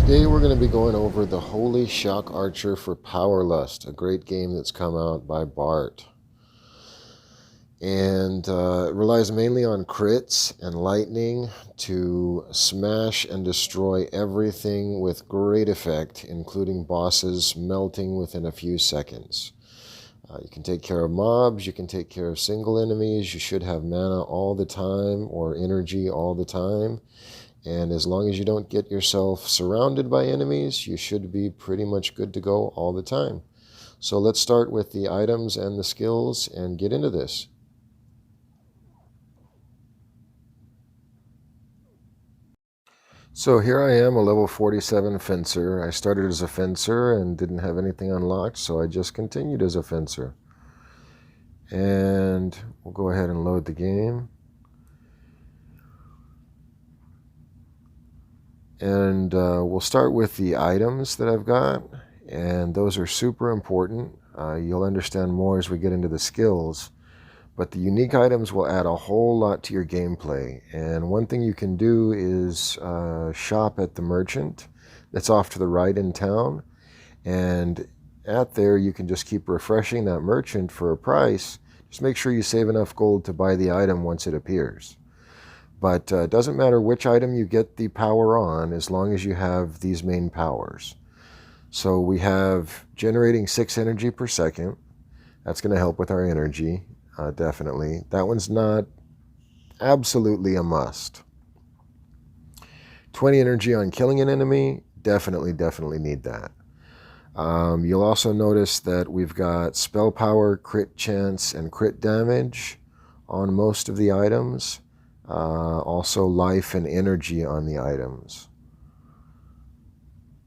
Today we're going to be going over the Holy Shock Archer for Powerlust, a great game that's come out by Bart. And it relies mainly on crits and lightning to smash and destroy everything with great effect, including bosses melting within a few seconds. You can take care of mobs, you can take care of single enemies, you should have mana all the time or energy all the time. And as long as you don't get yourself surrounded by enemies, you should be pretty much good to go all the time. So let's start with the items and the skills and get into this. So here I am, a level 47 fencer. I started as a fencer and didn't have anything unlocked, so I just continued as a fencer. And we'll go ahead and load the game. And we'll start with the items that I've got, and those are super important. You'll understand more as we get into the skills, but the unique items will add a whole lot to your gameplay. And one thing you can do is shop at the merchant that's off to the right in town, and at there you can just keep refreshing that merchant for a price. Just make sure you save enough gold to buy the item once it appears. But it doesn't matter which item you get the power on as long as you have these main powers. So we have generating 6 energy per second. That's going to help with our energy, definitely. That one's not absolutely a must. 20 energy on killing an enemy, definitely need that. You'll also notice that we've got spell power, crit chance, and crit damage on most of the items. Also life and energy on the items.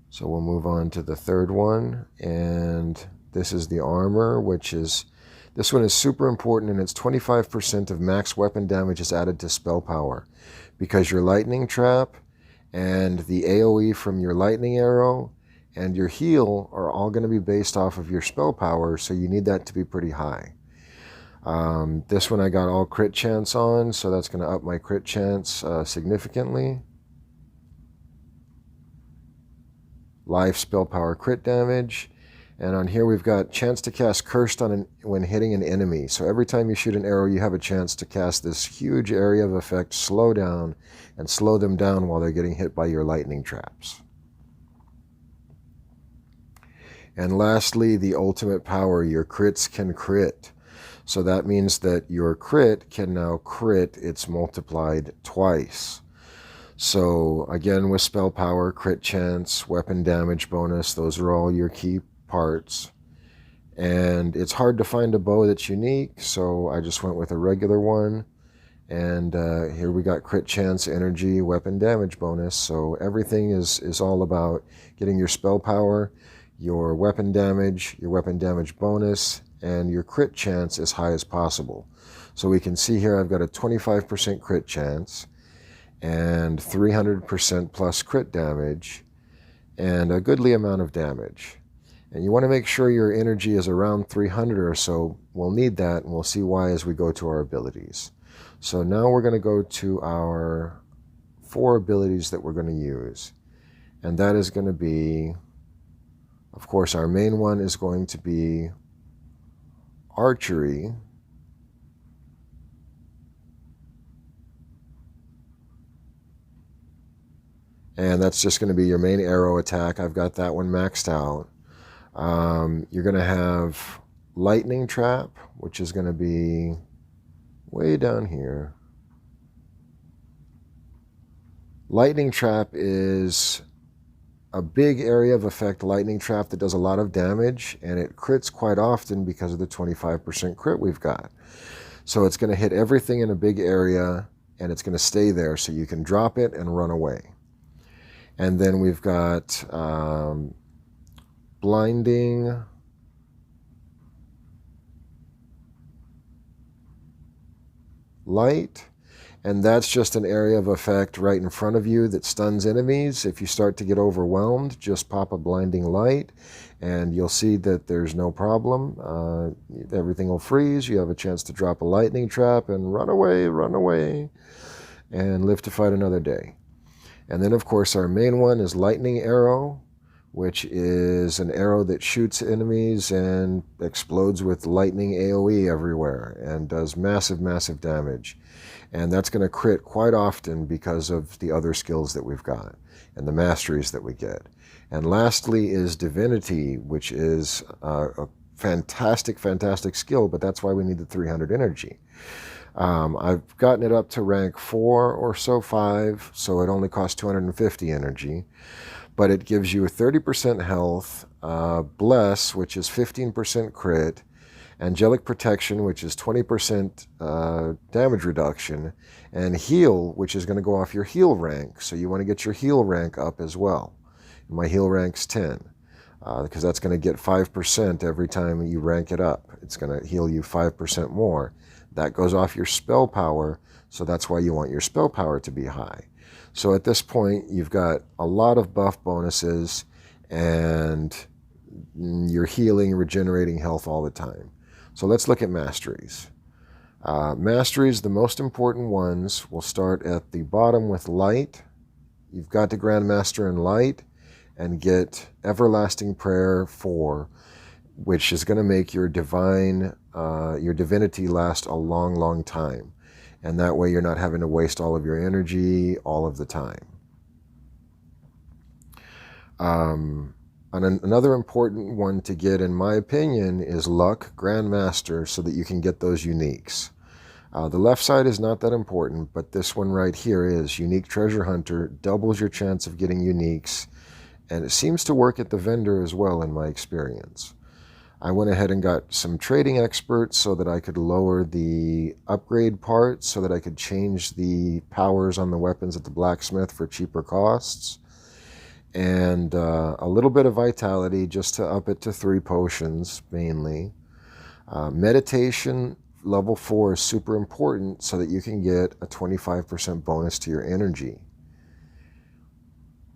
So we'll move on to the third one, and this is the armor, this one is super important, and it's 25% of max weapon damage is added to spell power, because your lightning trap and the AoE from your lightning arrow and your heal are all going to be based off of your spell power, so you need that to be pretty high. This one I got all crit chance on, so that's going to up my crit chance significantly. Life, spell power, crit damage. And on here we've got chance to cast Cursed when hitting an enemy. So every time you shoot an arrow, you have a chance to cast this huge area of effect, slow down, and slow them down while they're getting hit by your lightning traps. And lastly, the ultimate power, your crits can crit. So that means that your crit can now crit, it's multiplied twice. So again, with spell power, crit chance, weapon damage bonus, those are all your key parts. And it's hard to find a bow that's unique, so I just went with a regular one. And here we got crit chance, energy, weapon damage bonus. So everything is all about getting your spell power, your weapon damage bonus, and your crit chance as high as possible. So we can see here I've got a 25% crit chance and 300% plus crit damage and a goodly amount of damage. And you want to make sure your energy is around 300 or so. We'll need that, and we'll see why as we go to our abilities. So now we're going to go to our 4 abilities that we're going to use. And that is going to be, of course, our main one is going to be archery. And that's just going to be your main arrow attack. I've got that one maxed out. You're going to have lightning trap, which is going to be way down here. Lightning trap is a big area of effect lightning trap that does a lot of damage, and it crits quite often because of the 25% crit we've got. So it's going to hit everything in a big area, and it's going to stay there, so you can drop it and run away. And then we've got blinding, light, and that's just an area of effect right in front of you that stuns enemies. If you start to get overwhelmed, just pop a blinding light and you'll see that there's no problem. Everything will freeze. You have a chance to drop a lightning trap and run away, and live to fight another day. And then, of course, our main one is lightning arrow, which is an arrow that shoots enemies and explodes with lightning AoE everywhere and does massive, massive damage. And that's going to crit quite often because of the other skills that we've got and the masteries that we get. And lastly is divinity, which is a fantastic, fantastic skill, but that's why we need the 300 energy. I've gotten it up to rank 4 or so, 5, so it only costs 250 energy. But it gives you 30% health, Bless, which is 15% crit, Angelic Protection, which is 20% damage reduction, and Heal, which is going to go off your heal rank. So you want to get your heal rank up as well. My heal rank's 10, because that's going to get 5% every time you rank it up. It's going to heal you 5% more. That goes off your spell power, so that's why you want your spell power to be high. So at this point, you've got a lot of buff bonuses, and you're healing, regenerating health all the time. So let's look at masteries. Masteries, the most important ones, will start at the bottom with light. You've got to Grandmaster in light and get Everlasting Prayer 4, which is going to make your divinity last a long, long time. And that way you're not having to waste all of your energy all of the time. Another important one to get, in my opinion, is Luck Grandmaster, so that you can get those uniques. The left side is not that important, but this one right here is Unique Treasure Hunter, doubles your chance of getting uniques, and it seems to work at the vendor as well in my experience. I went ahead and got some trading experts so that I could lower the upgrade part, so that I could change the powers on the weapons at the blacksmith for cheaper costs. And a little bit of vitality just to up it to 3 potions mainly. Meditation level 4 is super important so that you can get a 25% bonus to your energy.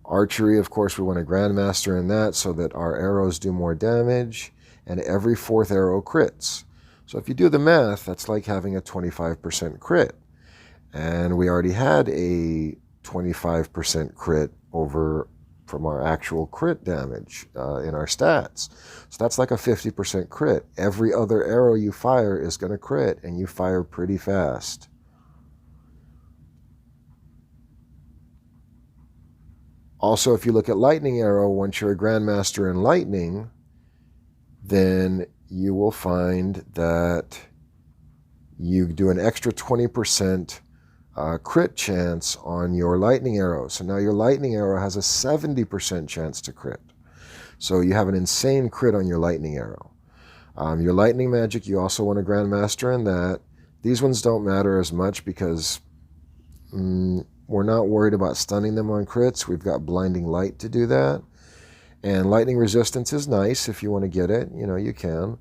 Archery, of course, we want a Grandmaster in that so that our arrows do more damage, and every 4th arrow crits. So if you do the math, that's like having a 25% crit. And we already had a 25% crit over from our actual crit damage in our stats. So that's like a 50% crit. Every other arrow you fire is going to crit, and you fire pretty fast. Also, if you look at Lightning Arrow, once you're a Grandmaster in Lightning, then you will find that you do an extra 20% crit chance on your lightning arrow. So now your lightning arrow has a 70% chance to crit. So you have an insane crit on your lightning arrow. Your lightning magic, you also want a Grandmaster in that. These ones don't matter as much because we're not worried about stunning them on crits. We've got blinding light to do that. And lightning resistance is nice if you want to get it. You know, you can.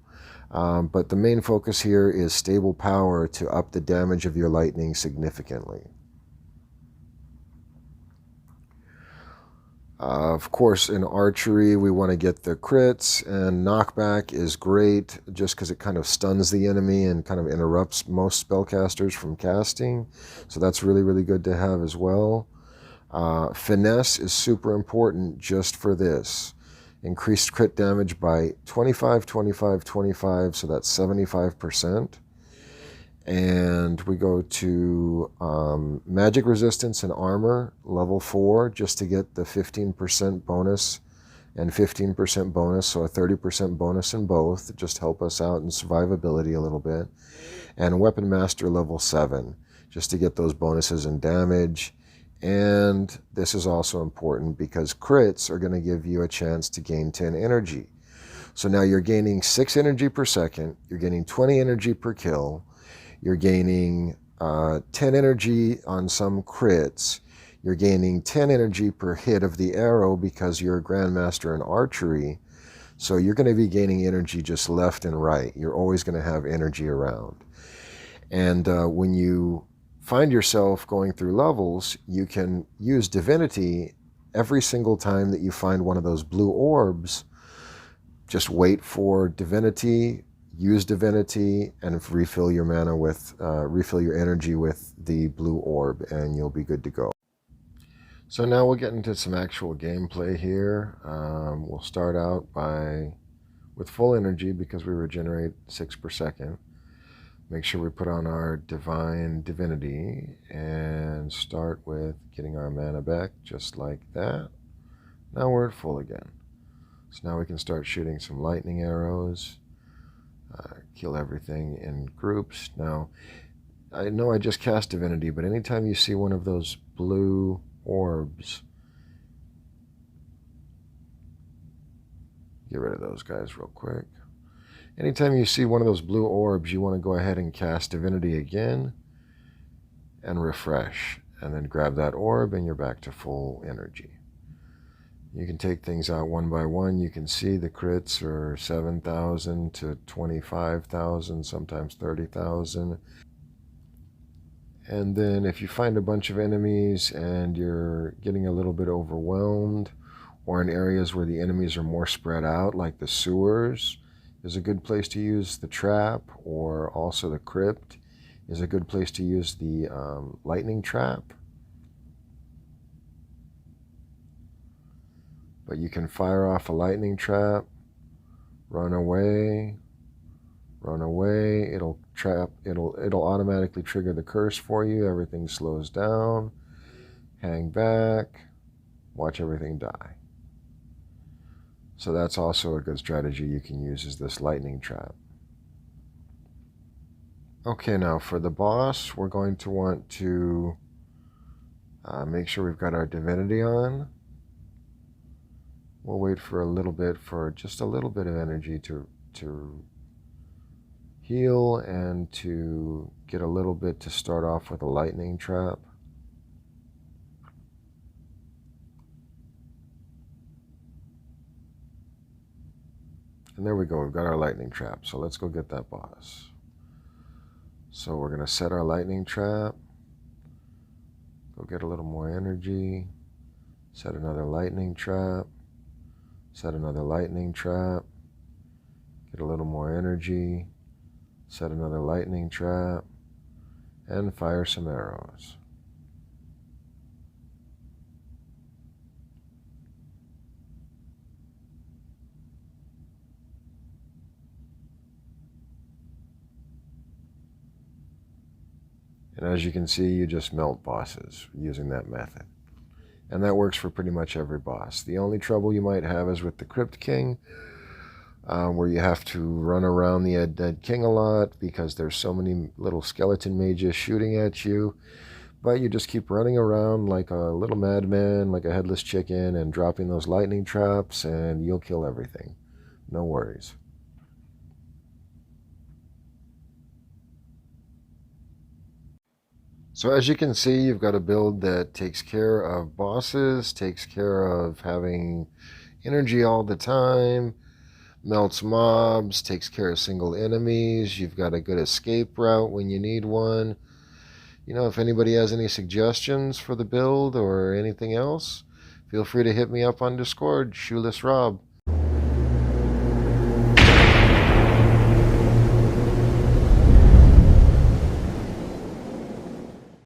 But the main focus here is stable power to up the damage of your lightning significantly. Of course, in archery, we want to get the crits, and knockback is great just because it kind of stuns the enemy and kind of interrupts most spellcasters from casting. So that's really, really good to have as well. Finesse is super important just for this. Increased crit damage by 25, 25, 25, so that's 75%. And we go to magic resistance and armor, level 4, just to get the 15% bonus and 15% bonus, so a 30% bonus in both, just help us out in survivability a little bit. And weapon master level 7, just to get those bonuses in damage. And this is also important because crits are going to give you a chance to gain 10 energy. So now you're gaining 6 energy per second, you're gaining 20 energy per kill, you're gaining 10 energy on some crits, you're gaining 10 energy per hit of the arrow because you're a Grandmaster in archery. So you're going to be gaining energy just left and right. You're always going to have energy around. And when you find yourself going through levels, you can use divinity every single time that you find one of those blue orbs. Just wait for divinity, use divinity, and refill your mana with, refill your energy with the blue orb, and you'll be good to go. So now we'll get into some actual gameplay here. We'll start out with full energy because we regenerate 6 per second. Make sure we put on our divine divinity and start with getting our mana back just like that. Now we're at full again. So now we can start shooting some lightning arrows, kill everything in groups. Now, I know I just cast divinity, but anytime you see one of those blue orbs, get rid of those guys real quick. Anytime you see one of those blue orbs, you want to go ahead and cast divinity again and refresh, and then grab that orb and you're back to full energy. You can take things out one by one. You can see the crits are 7,000 to 25,000, sometimes 30,000. And then if you find a bunch of enemies and you're getting a little bit overwhelmed, or in areas where the enemies are more spread out, like the sewers, is a good place to use the trap, or also the crypt is a good place to use the lightning trap. But you can fire off a lightning trap, run away, it'll automatically trigger the curse for you, everything slows down, hang back, watch everything die. So that's also a good strategy you can use, is this lightning trap. Okay, now for the boss, we're going to want to make sure we've got our divinity on. We'll wait for a little bit, for just a little bit of energy to heal and to get a little bit to start off with a lightning trap. And there we go, we've got our lightning trap. So let's go get that boss. So we're going to set our lightning trap, go get a little more energy, set another lightning trap, set another lightning trap, get a little more energy, set another lightning trap, and fire some arrows. And as you can see, you just melt bosses using that method. And that works for pretty much every boss. The only trouble you might have is with the Crypt King, where you have to run around the dead king a lot because there's so many little skeleton mages shooting at you. But you just keep running around like a little madman, like a headless chicken, and dropping those lightning traps, and you'll kill everything. No worries. So as you can see, you've got a build that takes care of bosses, takes care of having energy all the time, melts mobs, takes care of single enemies. You've got a good escape route when you need one. You know, if anybody has any suggestions for the build or anything else, feel free to hit me up on Discord, Shoeless Rob.